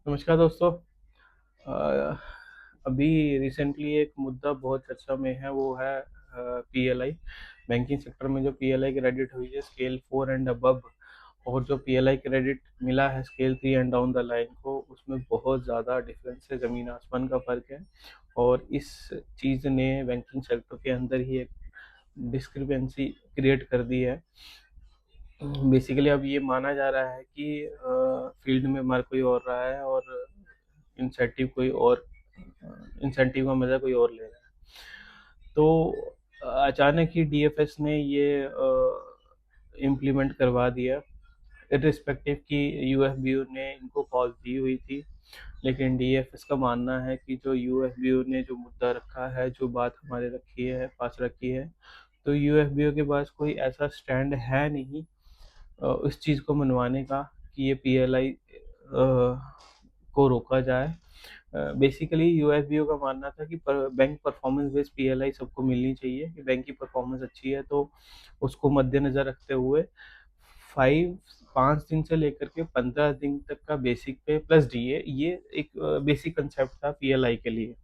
नमस्कार दोस्तों। अ, अभी रिसेंटली एक मुद्दा बहुत चर्चा में है, वो है पीएलआई। बैंकिंग सेक्टर में जो पीएलआई क्रेडिट हुई है स्केल 4 एंड अबव, और जो पीएलआई क्रेडिट मिला है scale 3 and down the line को, उसमें बहुत ज़्यादा डिफरेंस है, ज़मीन आसमान का फ़र्क है। और इस चीज़ ने बैंकिंग सेक्टर के अंदर ही एक डिस्क्रिपेंसी क्रिएट कर दी है। बेसिकली अब ये माना जा रहा है कि फील्ड में मार कोई और रहा है और इंसेंटिव कोई और, इंसेंटिव का मजा कोई और ले रहा है। तो अचानक ही डीएफएस ने ये इम्प्लीमेंट करवा दिया, इर्रिस्पेक्टिव कि यूएफबीयू ने इनको कॉल दी हुई थी। लेकिन डीएफएस का मानना है कि जो यूएफबीयू ने जो मुद्दा रखा है, जो बात हमारे रखी है, पास रखी है, तो यूएफबीयू के पास कोई ऐसा स्टैंड है नहीं इस चीज़ को मनवाने का कि ये पीएलआई को रोका जाए। बेसिकली यूएफबीओ का मानना था कि बैंक परफॉर्मेंस बेस्ड पीएलआई सबको मिलनी चाहिए, कि बैंक की परफॉर्मेंस अच्छी है तो उसको मद्देनज़र रखते हुए 5 दिन से लेकर के 15 दिन तक का बेसिक पे प्लस डीए, ये एक बेसिक कंसेप्ट था पीएलआई के लिए।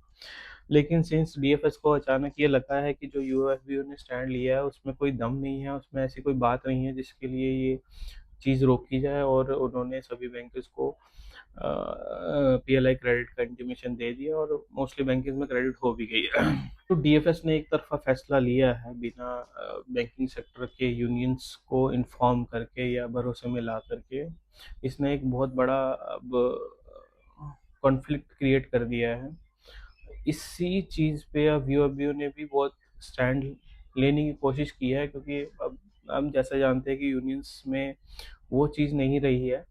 लेकिन सिंस डीएफएस को अचानक ये लगा है कि जो यूएफबीओ ने स्टैंड लिया है उसमें कोई दम नहीं है, उसमें ऐसी कोई बात नहीं है जिसके लिए ये चीज़ रोकी जाए, और उन्होंने सभी बैंकर्स को पीएलआई क्रेडिट का इंटीमेशन दे दिया और मोस्टली बैंकिंग में क्रेडिट हो भी गई है। तो डीएफएस ने एक तरफा फैसला लिया है बिना बैंकिंग सेक्टर के यूनियंस को इन्फॉर्म करके या भरोसे में ला करके। इसने एक बहुत बड़ा अब कॉन्फ्लिक्ट क्रिएट कर दिया है। इसी चीज़ पे अब यूएफबीयू ने भी बहुत स्टैंड लेने की कोशिश की है, क्योंकि अब हम जैसा जानते हैं कि यूनियंस में वो चीज़ नहीं रही है।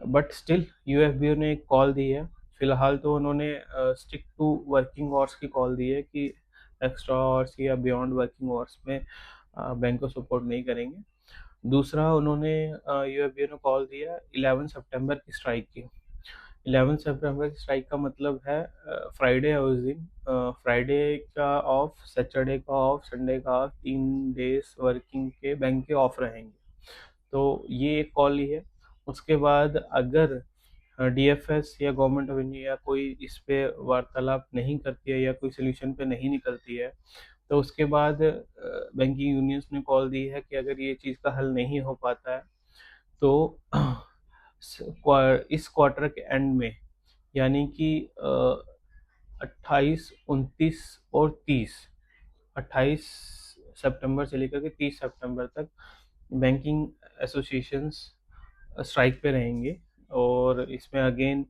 बट स्टिल यूएफबीयू ने एक कॉल दी है। फिलहाल तो उन्होंने स्टिक टू वर्किंग आवर्स की कॉल दी है कि एक्स्ट्रा आवर्स या बियॉन्ड वर्किंग आवर्स में बैंक को सपोर्ट नहीं करेंगे। दूसरा, उन्होंने यूएफबीयू ने कॉल दिया 11 सितंबर की स्ट्राइक की। 11 सितंबर की स्ट्राइक का मतलब है फ्राइडे है उस दिन, फ्राइडे का ऑफ, सैटरडे का ऑफ, संडे का ऑफ, 3 डेज वर्किंग के बैंक के ऑफ रहेंगे। तो ये एक कॉल ही है। उसके बाद अगर डीएफएस या गवर्नमेंट ऑफ इंडिया कोई इस पे वार्तालाप नहीं करती है या कोई सोल्यूशन पे नहीं निकलती है, तो उसके बाद बैंकिंग यूनियंस ने कॉल दी है कि अगर ये चीज़ का हल नहीं हो पाता है तो इस क्वार्टर के एंड में, यानी कि 28, 29 और 30, 28 सितंबर से लेकर के 30 सितंबर तक बैंकिंग एसोसिएशंस स्ट्राइक पे रहेंगे। और इसमें अगेन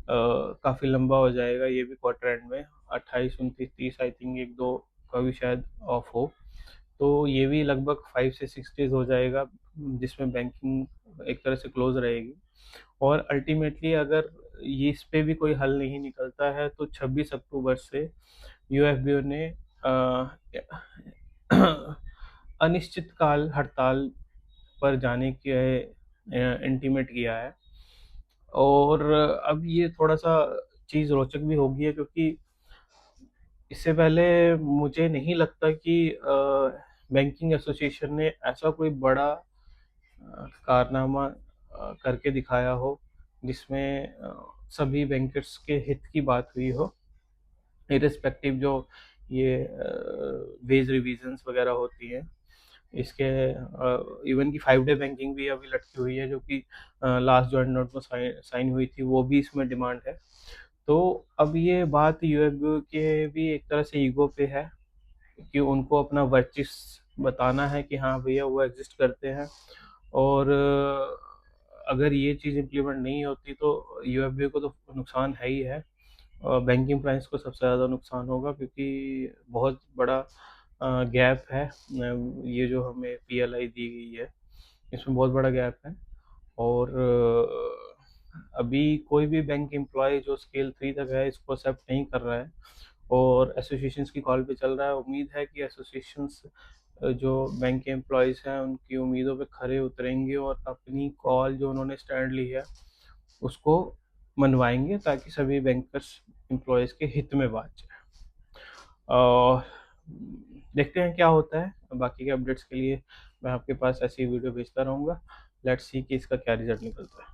काफ़ी लंबा हो जाएगा ये भी, क्वार्टर एंड में 28, 29, 30, आई थिंक एक दो का भी शायद ऑफ हो। तो ये भी लगभग 5 से 6 डेज हो जाएगा जिसमें बैंकिंग एक तरह से क्लोज रहेगी। और अल्टीमेटली अगर ये इस पे भी कोई हल नहीं निकलता है तो 26 अक्टूबर से यूएफबीओ ने अनिश्चितकाल हड़ताल पर जाने के इंटीमेट किया है। और अब ये थोड़ा सा चीज़ रोचक भी होगी है, क्योंकि इससे पहले मुझे नहीं लगता कि बैंकिंग एसोसिएशन ने ऐसा कोई बड़ा कारनामा करके दिखाया हो जिसमें सभी बैंकर्स के हित की बात हुई हो, इरिस्पेक्टिव जो ये वेज रिविजन्स वगैरह होती हैं इसके। इवन की 5 डे बैंकिंग भी अभी लटकी हुई है, जो कि लास्ट जॉइंट नोट में साइन हुई थी, वो भी इसमें डिमांड है। तो अब ये बात यूएफबीयू के भी एक तरह से ईगो पे है कि उनको अपना वर्चस्व बताना है कि हाँ भैया वो एग्जिस्ट करते हैं। और अगर ये चीज़ इम्प्लीमेंट नहीं होती तो यूएफबीयू को तो नुकसान है ही है, और बैंकिंग प्राइस को सबसे ज़्यादा नुकसान होगा, क्योंकि बहुत बड़ा गैप है। ये जो हमें पीएलआई दी गई है इसमें बहुत बड़ा गैप है। और अभी कोई भी बैंक एम्प्लॉय जो स्केल 3 तक है इसको एक्सेप्ट नहीं कर रहा है, और एसोसिएशंस की कॉल पे चल रहा है। उम्मीद है कि एसोसिएशंस जो बैंक के एम्प्लॉयज़ हैं उनकी उम्मीदों पे खरे उतरेंगे और अपनी कॉल जो उन्होंने स्टैंड ली है उसको मनवाएंगे, ताकि सभी बैंकर्स एम्प्लॉयज़ के हित में बात जाए। और देखते हैं क्या होता है। बाकी के अपडेट्स के लिए मैं आपके पास ऐसी वीडियो भेजता रहूँगा। लेट्स सी कि इसका क्या रिजल्ट निकलता है।